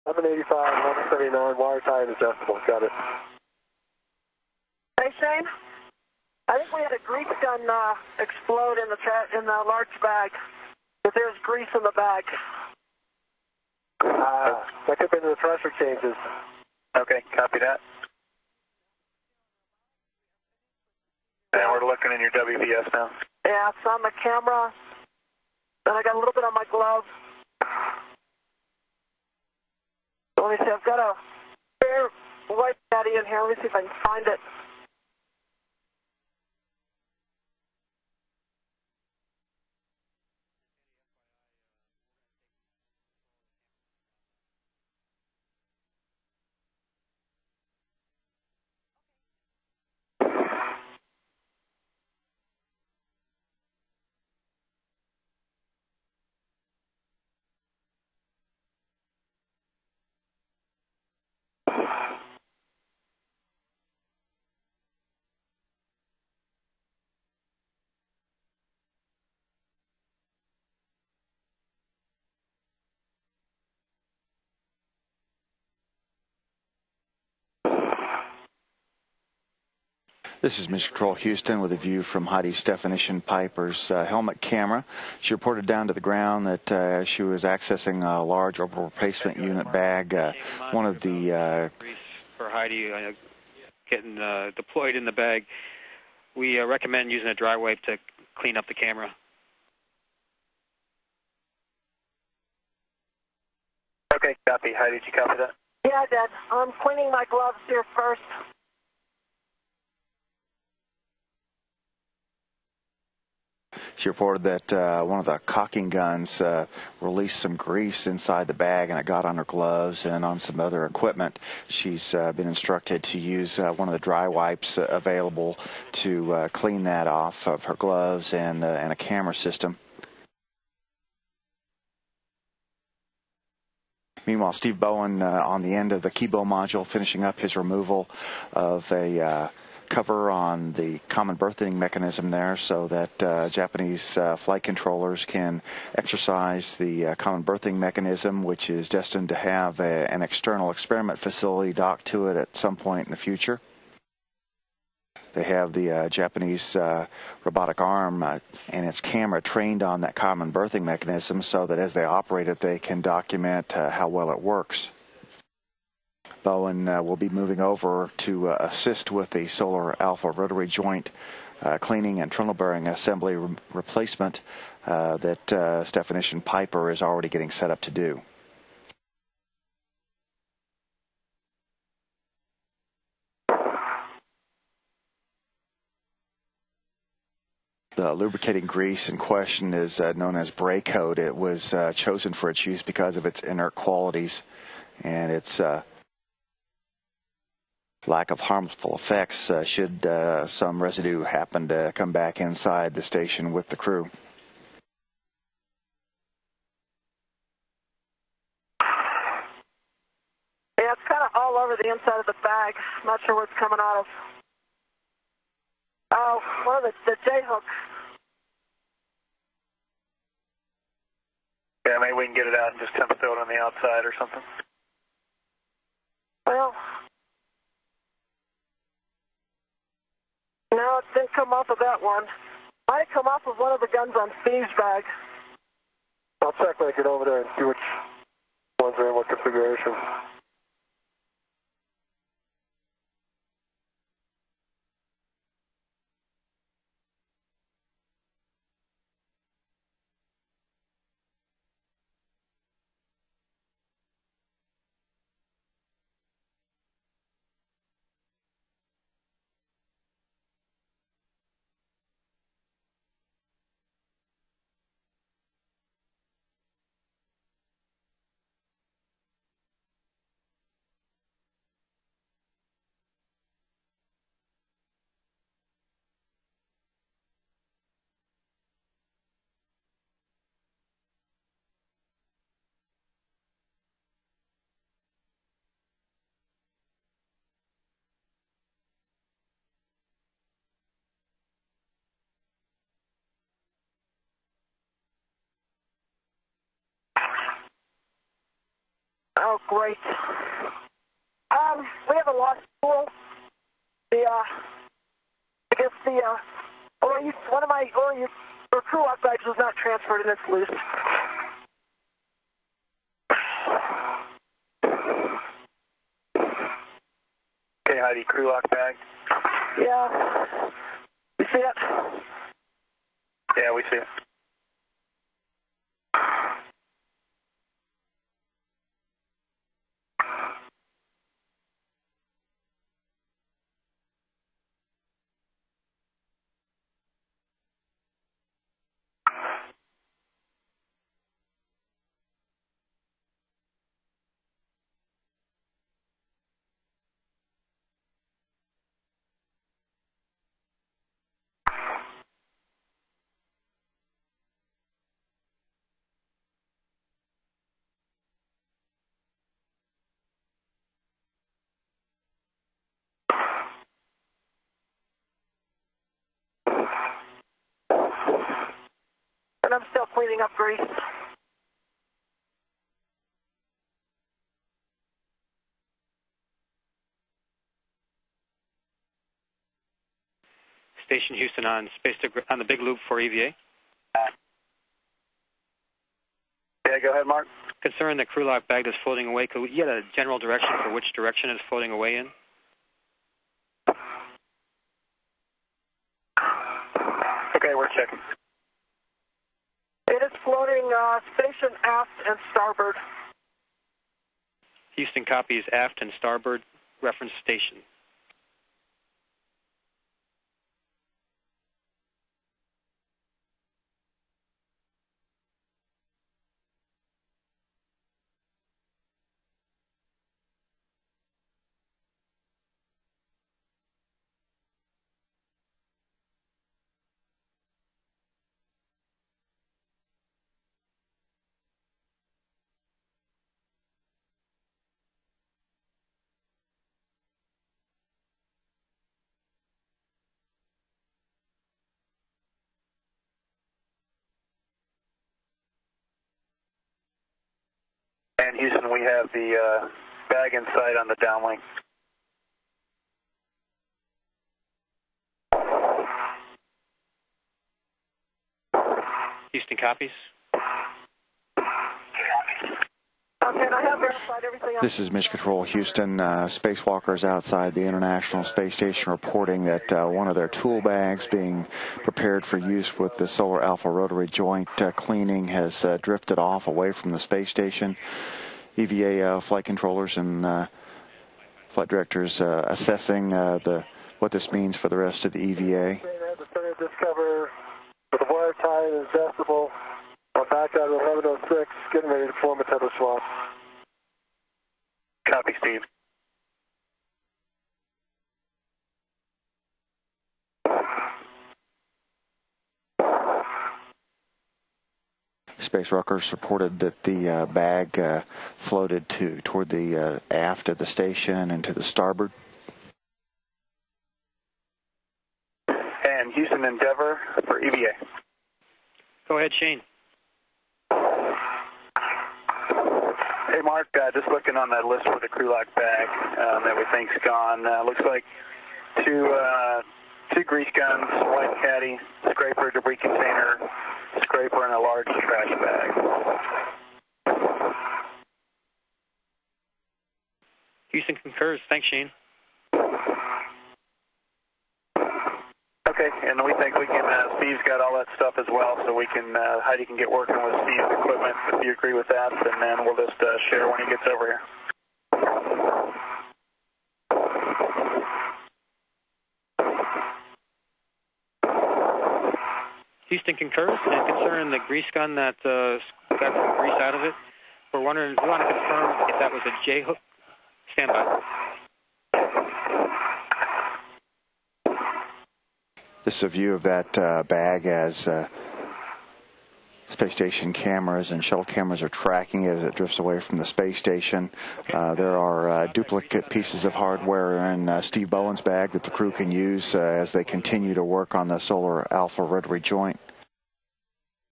1185, 1179, wire tie and adjustable. Got it. Hey, Shane? I think we had a grease gun explode in the large bag. If there's grease in the bag. That could have been the pressure changes. Okay, copy that. And we're looking in your WVS now. Yeah, it's on the camera. Then I got a little bit on my glove. So let me see, I've got a spare white caddy in here. Let me see if I can find it. This is Mission Control Houston with a view from Heidemarie Stefanyshyn-Piper's helmet camera. She reported down to the ground that she was accessing a large orbital replacement unit bag. One of the for Heidi getting deployed in the bag. We recommend using a dry wipe to clean up the camera. Okay, copy. Heidi, did you copy that? Yeah, I did. I'm cleaning my gloves here first. She reported that one of the caulking guns released some grease inside the bag, and it got on her gloves and on some other equipment. She's been instructed to use one of the dry wipes available to clean that off of her gloves and a camera system. Meanwhile, Steve Bowen on the end of the Kibo module finishing up his removal of a cover on the common berthing mechanism there so that Japanese flight controllers can exercise the common berthing mechanism, which is destined to have an external experiment facility docked to it at some point in the future. They have the Japanese robotic arm and its camera trained on that common berthing mechanism so that as they operate it, they can document how well it works. Bowen will be moving over to assist with the solar alpha rotary joint cleaning and trundle bearing assembly replacement that Stefanyshyn-Piper is already getting set up to do. The lubricating grease in question is known as brake coat. It was chosen for its use because of its inert qualities and its lack of harmful effects should some residue happen to come back inside the station with the crew. Yeah, it's kind of all over the inside of the bag. I'm not sure where it's coming out of. Oh, one of the J-hooks. Yeah, maybe we can get it out and just kind of throw it on the outside or something. Well, no, it didn't come off of that one. Might have come off of one of the guns on Steve's bag. I'll check when I get over there and see which ones are in what configuration. Oh, great. We have a lost tool. One of my crew lock bags was not transferred and it's loose. Okay, Heidi, crew lock bag. Yeah. You see it? Yeah, we see it. And I'm still cleaning up grease. Station Houston on on the big loop for EVA. Yeah, go ahead, Mark. Concerned the crew lock bag is floating away. Could we get a general direction for which direction it's floating away in? Okay, we're checking. It is floating station aft and starboard. Houston copies aft and starboard, reference station. And Houston, we have the bag in sight on the downlink. Houston copies. Okay, and I have verified everything else. This is Mission Control Houston. Spacewalkers outside the International Space Station reporting that one of their tool bags being prepared for use with the Solar Alpha Rotary Joint cleaning has drifted off away from the space station. EVA flight controllers and flight directors assessing what this means for the rest of the EVA. Discover with a wire tie and adjustable on back out of 1106, getting ready to form a tether swap. Copy, Steve. Space Rockers reported that the bag floated toward the aft of the station and to the starboard. And Houston Endeavour for EVA. Go ahead, Shane. Hey, Mark, just looking on that list for the crew lock bag that we think's gone. Looks like two grease guns, white caddy, scraper, debris container, scraper, and a large trash bag. Houston concurs. Thanks, Shane. Okay, and we think we can, Steve's got all that stuff as well, so we can, Heidi can get working with Steve's equipment if you agree with that, and then we'll just share when he gets over here. Houston concurs, and concerning the grease gun that got some grease out of it, we're wondering, we want to confirm if that was a J-hook. Stand by. This is a view of that bag as space station cameras and shuttle cameras are tracking it as it drifts away from the space station. There are duplicate pieces of hardware in Steve Bowen's bag that the crew can use as they continue to work on the Solar Alpha Rotary Joint.